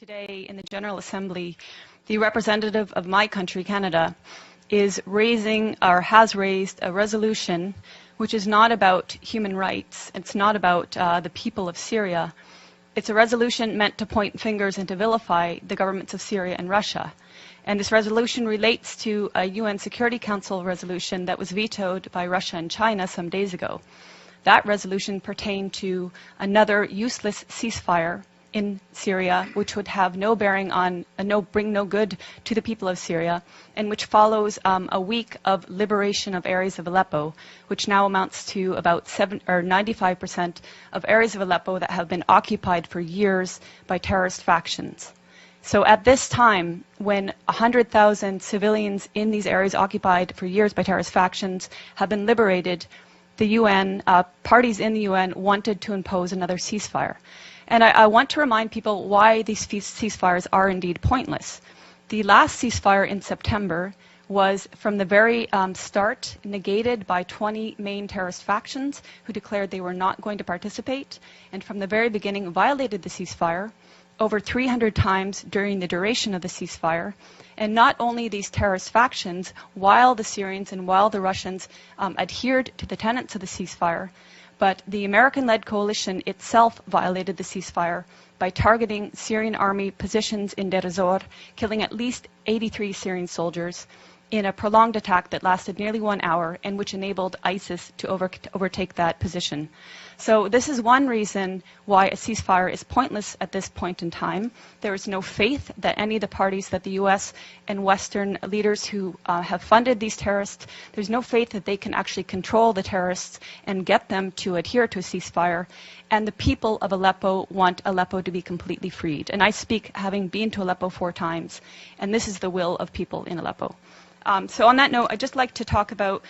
today in the General Assembly, the representative of my country, Canada, is raising or has raised a resolution which is not about human rights. It's not about the people of Syria. It's a resolution meant to point fingers and to vilify the governments of Syria and Russia. And this resolution relates to a UN Security Council resolution that was vetoed by Russia and China some days ago. That resolution pertained to another useless ceasefire in Syria, which would have no bearing on, bring no good to the people of Syria, and which follows a week of liberation of areas of Aleppo, which now amounts to about 95% of areas of Aleppo that have been occupied for years by terrorist factions. So at this time, when 100,000 civilians in these areas occupied for years by terrorist factions have been liberated, the UN, parties in the UN wanted to impose another ceasefire. And I want to remind people why these ceasefires are indeed pointless. The last ceasefire in September was from the very start negated by 20 main terrorist factions who declared they were not going to participate, and from the very beginning violated the ceasefire over 300 times during the duration of the ceasefire. And not only these terrorist factions, while the Syrians and while the Russians adhered to the tenets of the ceasefire, but the American-led coalition itself violated the ceasefire by targeting Syrian army positions in Deir ez-Zor, killing at least 83 Syrian soldiers in a prolonged attack that lasted nearly 1 hour and which enabled ISIS to overtake that position. So this is one reason why a ceasefire is pointless at this point in time. There is no faith that any of the parties that the US and Western leaders who have funded these terrorists, there's no faith that they can actually control the terrorists and get them to adhere to a ceasefire. And the people of Aleppo want Aleppo to be completely freed. And I speak having been to Aleppo 4 times, and this is the will of people in Aleppo. So on that note, I'd just like to talk about,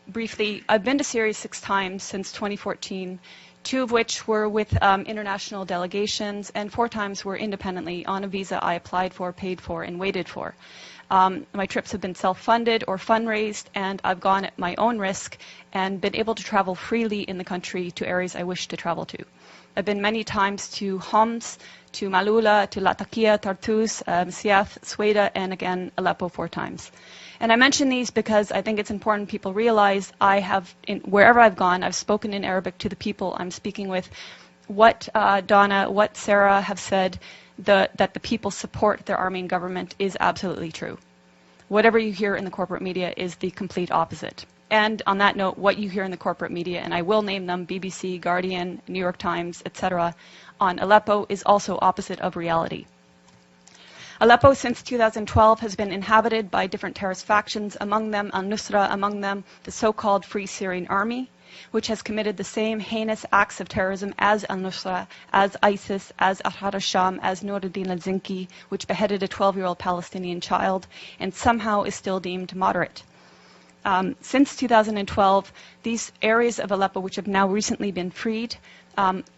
briefly, I've been to Syria 6 times since 2014, 2 of which were with international delegations, and 4 times were independently on a visa I applied for, paid for, and waited for. My trips have been self-funded or fundraised, and I've gone at my own risk and been able to travel freely in the country to areas I wish to travel to. I've been many times to Homs, to Malula, to Latakia, Tartus, Siath, Sweda, and again, Aleppo 4 times. And I mention these because I think it's important people realize I have, wherever I've gone, I've spoken in Arabic to the people I'm speaking with. What Donna, what Sarah have said, that the people support their army and government is absolutely true. Whatever you hear in the corporate media is the complete opposite. And on that note, what you hear in the corporate media, and I will name them, BBC, Guardian, New York Times, etc., on Aleppo is also opposite of reality. Aleppo since 2012 has been inhabited by different terrorist factions, among them al-Nusra, among them the so-called Free Syrian Army, which has committed the same heinous acts of terrorism as al-Nusra, as ISIS, as Ahrar al-Sham, as Noruddin al-Zinki, which beheaded a 12-year-old Palestinian child, and somehow is still deemed moderate. Since 2012, these areas of Aleppo, which have now recently been freed,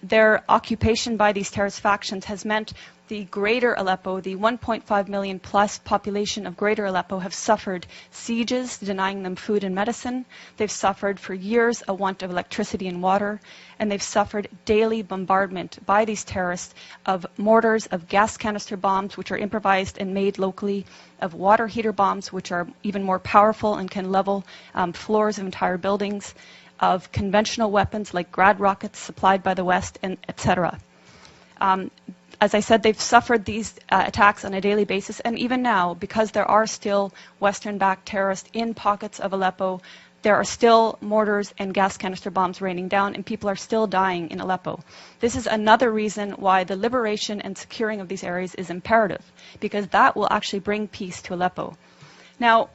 their occupation by these terrorist factions has meant the greater Aleppo, the 1.5 million plus population of greater Aleppo have suffered sieges denying them food and medicine. They've suffered for years a want of electricity and water, and they've suffered daily bombardment by these terrorists of mortars, of gas canister bombs, which are improvised and made locally, of water heater bombs, which are even more powerful and can level floors of entire buildings, of conventional weapons like Grad rockets supplied by the West, and etc. As I said, they've suffered these attacks on a daily basis, and even now, because there are still Western-backed terrorists in pockets of Aleppo, there are still mortars and gas canister bombs raining down, and people are still dying in Aleppo. This is another reason why the liberation and securing of these areas is imperative, because that will actually bring peace to Aleppo. Now,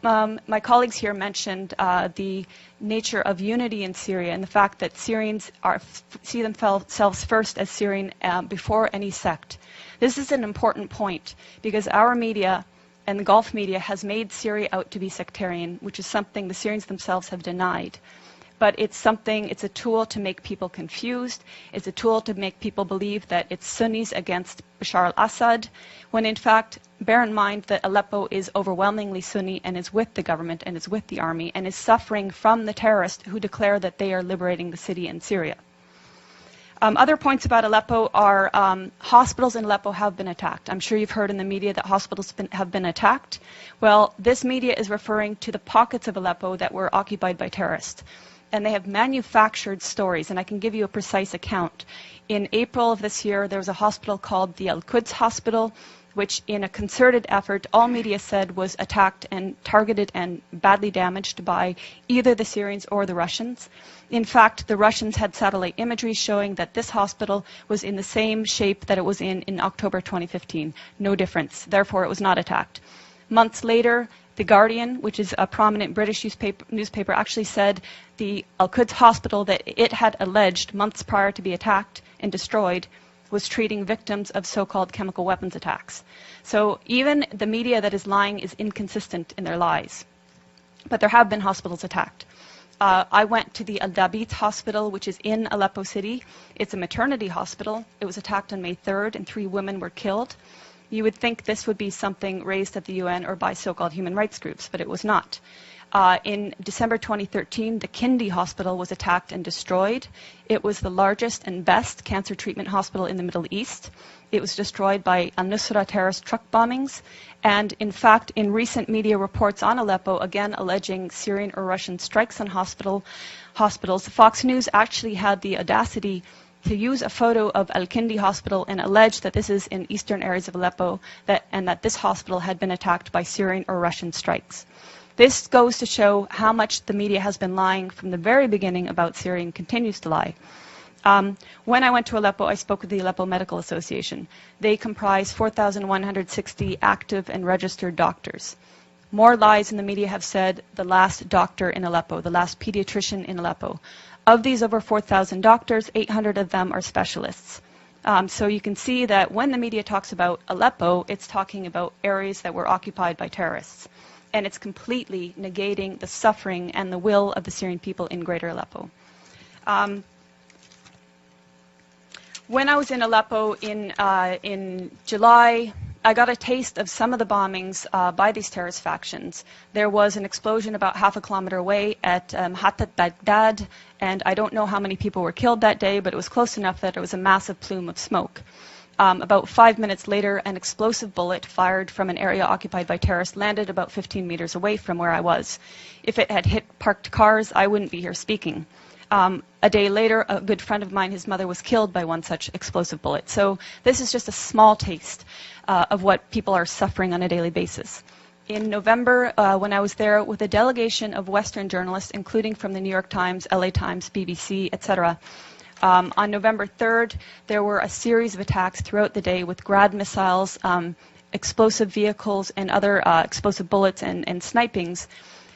my colleagues here mentioned the nature of unity in Syria and the fact that Syrians see themselves first as Syrian before any sect. This is an important point because our media and the Gulf media has made Syria out to be sectarian, which is something the Syrians themselves have denied. But it's a tool to make people confused. It's a tool to make people believe that it's Sunnis against Bashar al-Assad, when in fact, bear in mind that Aleppo is overwhelmingly Sunni and is with the government and is with the army and is suffering from the terrorists who declare that they are liberating the city in Syria. Other points about Aleppo are hospitals in Aleppo have been attacked. I'm sure you've heard in the media that hospitals have been attacked. Well, this media is referring to the pockets of Aleppo that were occupied by terrorists. And they have manufactured stories, and I can give you a precise account. In April of this year, there was a hospital called the Al-Quds Hospital, which in a concerted effort, all media said was attacked and targeted and badly damaged by either the Syrians or the Russians. In fact, the Russians had satellite imagery showing that this hospital was in the same shape that it was in October 2015. No difference. Therefore, it was not attacked. Months later, The Guardian, which is a prominent British newspaper, actually said the Al-Quds Hospital that it had alleged months prior to be attacked and destroyed was treating victims of so-called chemical weapons attacks. So even the media that is lying is inconsistent in their lies. But there have been hospitals attacked. I went to the Al-Dabit Hospital, which is in Aleppo City. It's a maternity hospital. It was attacked on May 3rd, and 3 women were killed. You would think this would be something raised at the UN or by so-called human rights groups, but it was not. In December 2013, the Kindi Hospital was attacked and destroyed. It was the largest and best cancer treatment hospital in the Middle East. It was destroyed by al-Nusra terrorist truck bombings. And in fact, in recent media reports on Aleppo, again alleging Syrian or Russian strikes on hospitals, Fox News actually had the audacity to use a photo of Al-Kindi Hospital and allege that this is in eastern areas of Aleppo and that this hospital had been attacked by Syrian or Russian strikes. This goes to show how much the media has been lying from the very beginning about Syria and continues to lie. When I went to Aleppo, I spoke with the Aleppo Medical Association. They comprise 4,160 active and registered doctors. More lies in the media have said the last doctor in Aleppo, the last pediatrician in Aleppo. Of these over 4,000 doctors, 800 of them are specialists. So you can see that when the media talks about Aleppo, it's talking about areas that were occupied by terrorists. And it's completely negating the suffering and the will of the Syrian people in Greater Aleppo. When I was in Aleppo in July, I got a taste of some of the bombings by these terrorist factions. There was an explosion about half a kilometer away at Hatat Baghdad, and I don't know how many people were killed that day, but it was close enough that it was a massive plume of smoke. About 5 minutes later, an explosive bullet fired from an area occupied by terrorists landed about 15 meters away from where I was. If it had hit parked cars, I wouldn't be here speaking. A day later, a good friend of mine, his mother was killed by one such explosive bullet. So this is just a small taste of what people are suffering on a daily basis. In November, when I was there with a delegation of Western journalists, including from the New York Times, LA Times, BBC, etc., on November 3rd, there were a series of attacks throughout the day with Grad missiles, explosive vehicles, and other explosive bullets and snipings.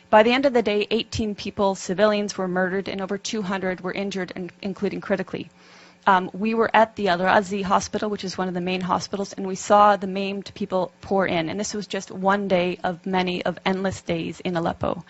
By the end of the day, 18 people, civilians, were murdered and over 200 were injured, including critically. We were at the Al-Razi hospital, which is one of the main hospitals, and we saw the maimed people pour in. And this was just one day of many of endless days in Aleppo.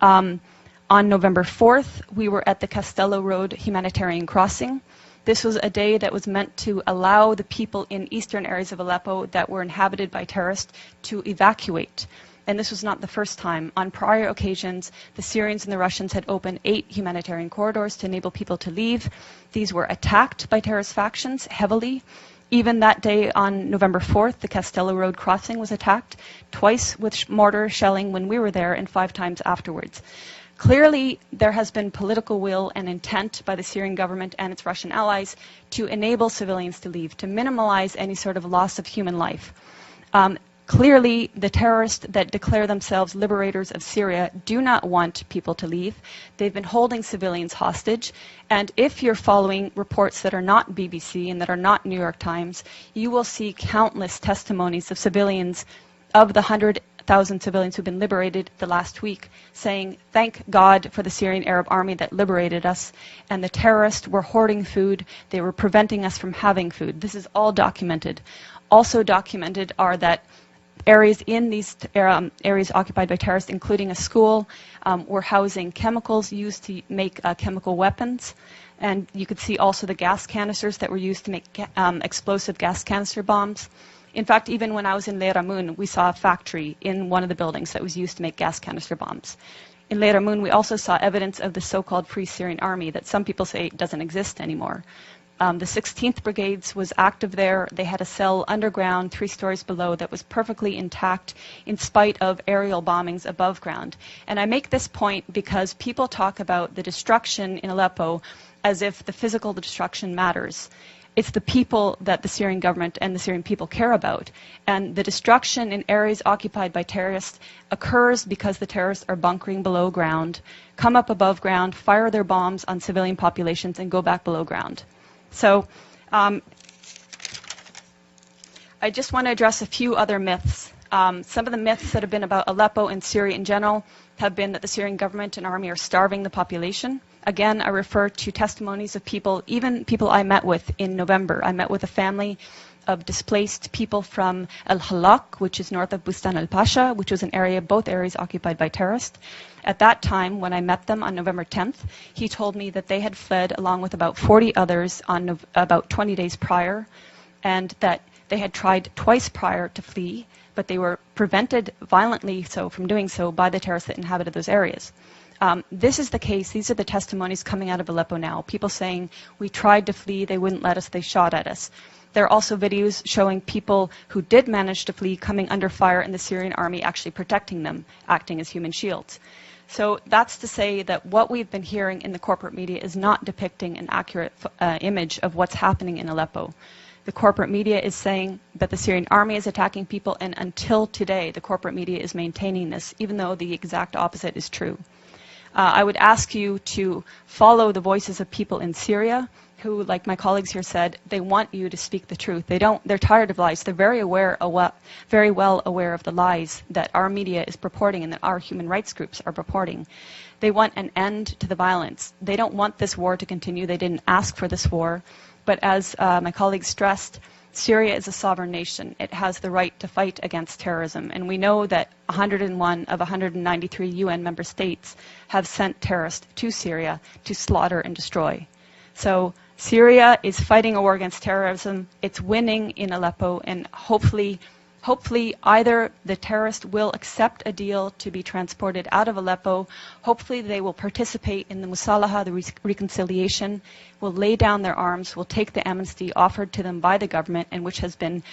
On November 4th, we were at the Castello Road humanitarian crossing. This was a day that was meant to allow the people in eastern areas of Aleppo that were inhabited by terrorists to evacuate. And this was not the first time. On prior occasions, the Syrians and the Russians had opened 8 humanitarian corridors to enable people to leave. These were attacked by terrorist factions heavily. Even that day on November 4th, the Castello Road crossing was attacked, twice with mortar shelling when we were there and 5 times afterwards. Clearly, there has been political will and intent by the Syrian government and its Russian allies to enable civilians to leave, to minimize any sort of loss of human life. Clearly, the terrorists that declare themselves liberators of Syria do not want people to leave. They've been holding civilians hostage. And if you're following reports that are not BBC and that are not New York Times, you will see countless testimonies of civilians, of the 100,000 civilians who've been liberated the last week, saying, thank God for the Syrian Arab Army that liberated us, and the terrorists were hoarding food. They were preventing us from having food. This is all documented. Also documented are that areas in these areas occupied by terrorists, including a school, were housing chemicals used to make chemical weapons. And you could see also the gas canisters that were used to make explosive gas canister bombs. In fact, even when I was in Leiramun, we saw a factory in one of the buildings that was used to make gas canister bombs. In Leiramun, we also saw evidence of the so-called Free Syrian Army that some people say doesn't exist anymore. The 16th Brigades was active there. They had a cell underground, 3 stories below, that was perfectly intact in spite of aerial bombings above ground. And I make this point because people talk about the destruction in Aleppo as if the physical destruction matters. It's the people that the Syrian government and the Syrian people care about. And the destruction in areas occupied by terrorists occurs because the terrorists are bunkering below ground, come up above ground, fire their bombs on civilian populations, and go back below ground. So I just want to address a few other myths. Some of the myths that have been about Aleppo and Syria in general have been that the Syrian government and army are starving the population. Again, I refer to testimonies of people, even people I met with in November. I met with a family of displaced people from El Halak, which is north of Bustan al-Pasha, which was an area, both areas occupied by terrorists. At that time, when I met them on November 10th, he told me that they had fled along with about 40 others on about 20 days prior, and that they had tried twice prior to flee, but they were prevented violently so from doing so by the terrorists that inhabited those areas. This is the case. These are the testimonies coming out of Aleppo now. People saying, we tried to flee, they wouldn't let us, they shot at us. There are also videos showing people who did manage to flee coming under fire and the Syrian army actually protecting them, acting as human shields. So that's to say that what we've been hearing in the corporate media is not depicting an accurate image of what's happening in Aleppo. The corporate media is saying that the Syrian army is attacking people, and until today, the corporate media is maintaining this, even though the exact opposite is true. I would ask you to follow the voices of people in Syria who, like my colleagues here said, they want you to speak the truth. They're tired of lies. They're very well aware of the lies that our media is purporting and that our human rights groups are purporting. They want an end to the violence. They don't want this war to continue. They didn't ask for this war. But as my colleagues stressed, Syria is a sovereign nation. It has the right to fight against terrorism. And we know that 101 of 193 UN member states have sent terrorists to Syria to slaughter and destroy. So Syria is fighting a war against terrorism. It's winning in Aleppo, and hopefully either the terrorists will accept a deal to be transported out of Aleppo, hopefully they will participate in the Musalaha, the reconciliation, will lay down their arms, will take the amnesty offered to them by the government and which has been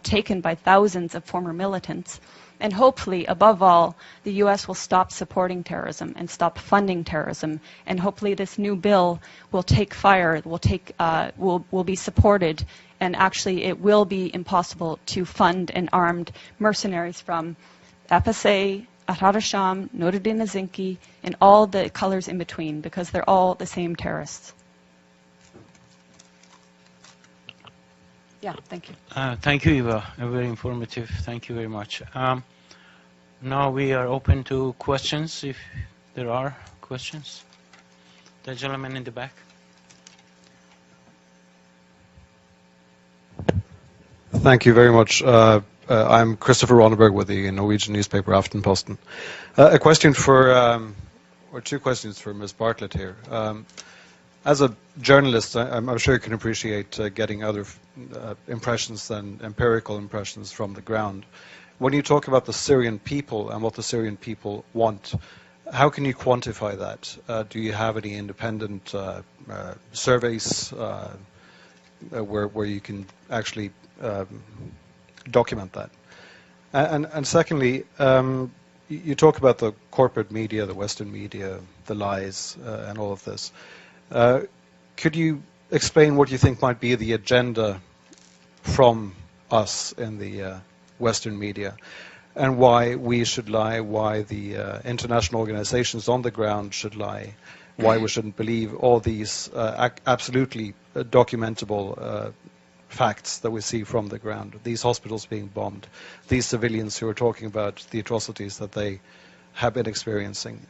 taken by thousands of former militants. And hopefully, above all, the U.S. will stop supporting terrorism and stop funding terrorism. And hopefully this new bill will take fire, will be supported, and actually it will be impossible to fund an armed mercenaries from FSA, Ahrar al-Sham, Nuruddin al-Zinki, and all the colors in between, because they're all the same terrorists. Yeah, thank you. Thank you, Eva. Very informative. Thank you very much. Now we are open to questions, if there are questions. The gentleman in the back. Thank you very much. I'm Christopher Ronneberg with the Norwegian newspaper Aftenposten. A question for, or two questions for Ms. Bartlett here. As a journalist, I'm sure you can appreciate getting other impressions than empirical impressions from the ground. When you talk about the Syrian people and what the Syrian people want, how can you quantify that? Do you have any independent surveys where you can actually document that? And secondly, you talk about the corporate media, the Western media, the lies, and all of this. Could you explain what you think might be the agenda from us in the Western media, and why we should lie, why the international organizations on the ground should lie, why we shouldn't believe all these absolutely documentable facts that we see from the ground, these hospitals being bombed, these civilians who are talking about the atrocities that they have been experiencing.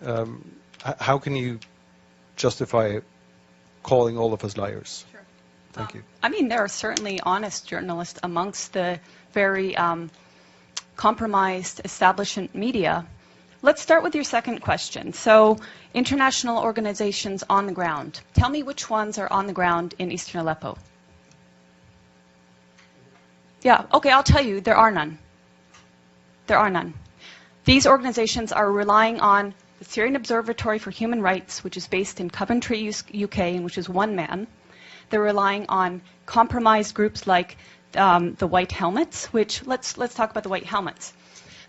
How can you justify calling all of us liars? Sure. Thank you. I mean, there are certainly honest journalists amongst the very compromised establishment media. Let's start with your second question. So, international organizations on the ground. Tell me which ones are on the ground in eastern Aleppo. Yeah, okay, I'll tell you, there are none. There are none. These organizations are relying on the Syrian Observatory for Human Rights, which is based in Coventry, UK, and which is one man. They're relying on compromised groups like the White Helmets, which let's talk about the White Helmets.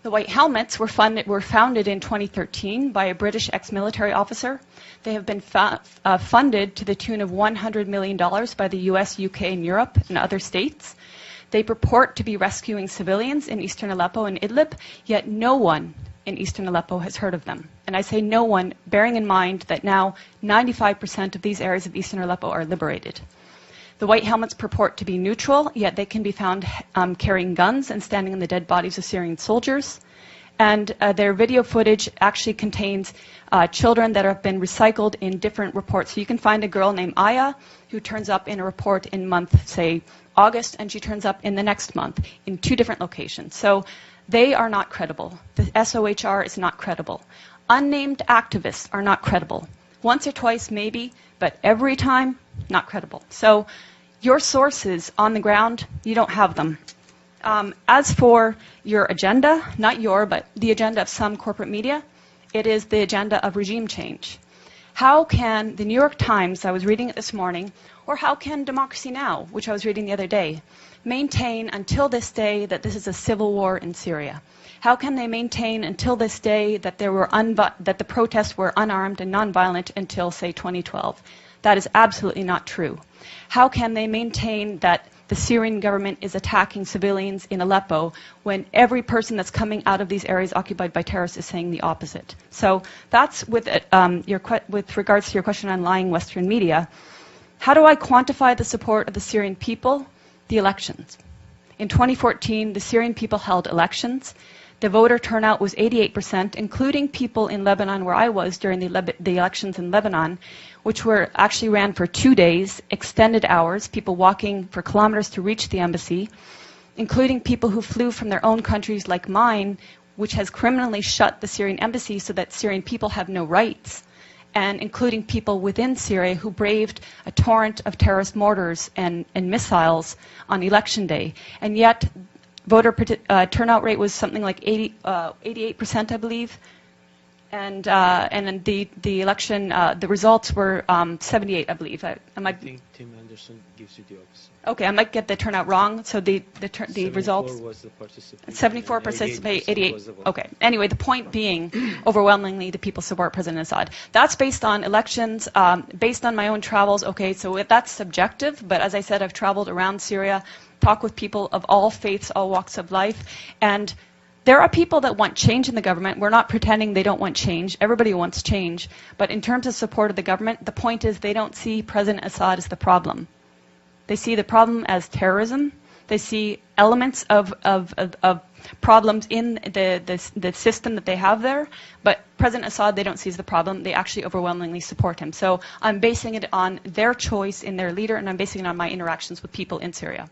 The White Helmets were founded in 2013 by a British ex-military officer. They have been funded to the tune of $100 million by the US, UK, and Europe and other states. They purport to be rescuing civilians in eastern Aleppo and Idlib, yet no one in eastern Aleppo has heard of them. And I say no one, bearing in mind that now 95% of these areas of eastern Aleppo are liberated. The White Helmets purport to be neutral, yet they can be found carrying guns and standing in the dead bodies of Syrian soldiers. And their video footage actually contains children that have been recycled in different reports. So you can find a girl named Aya who turns up in a report in month, say, August, and she turns up in the next month in 2 different locations. So they are not credible. The SOHR is not credible. Unnamed activists are not credible. Once or twice, maybe, but every time, not credible. So your sources on the ground, you don't have them. As for your agenda, not your, but the agenda of some corporate media, it is the agenda of regime change. How can the New York Times, I was reading it this morning, or how can Democracy Now!, which I was reading the other day, maintain until this day that this is a civil war in Syria? How can they maintain until this day that that the protests were unarmed and nonviolent until, say, 2012? That is absolutely not true. How can they maintain that the Syrian government is attacking civilians in Aleppo when every person that's coming out of these areas occupied by terrorists is saying the opposite? So that's with regards to your question on lying Western media. How do I quantify the support of the Syrian people? The elections. In 2014, the Syrian people held elections. The voter turnout was 88%, including people in Lebanon where I was during the elections in Lebanon, which were actually ran for 2 days, extended hours, people walking for kilometers to reach the embassy, including people who flew from their own countries like mine, which has criminally shut the Syrian embassy so that Syrian people have no rights, and including people within Syria who braved a torrent of terrorist mortars and missiles on election day. And yet, voter turnout rate was something like 88%, I believe. And then the election, the results were 78, I believe. I think Tim Anderson gives you the opposite. Okay, I might get the turnout wrong. So the results. 74 was the participation. 74 participate, 88. Okay. Anyway, the point being, overwhelmingly, the people support President Assad. That's based on elections, based on my own travels. Okay, so that's subjective. But as I said, I've traveled around Syria, talked with people of all faiths, all walks of life, and there are people that want change in the government. We're not pretending they don't want change. Everybody wants change. But in terms of support of the government, the point is they don't see President Assad as the problem. They see the problem as terrorism. They see elements of problems in the system that they have there. But President Assad, they don't see as the problem. They actually overwhelmingly support him. So I'm basing it on their choice in their leader, and I'm basing it on my interactions with people in Syria.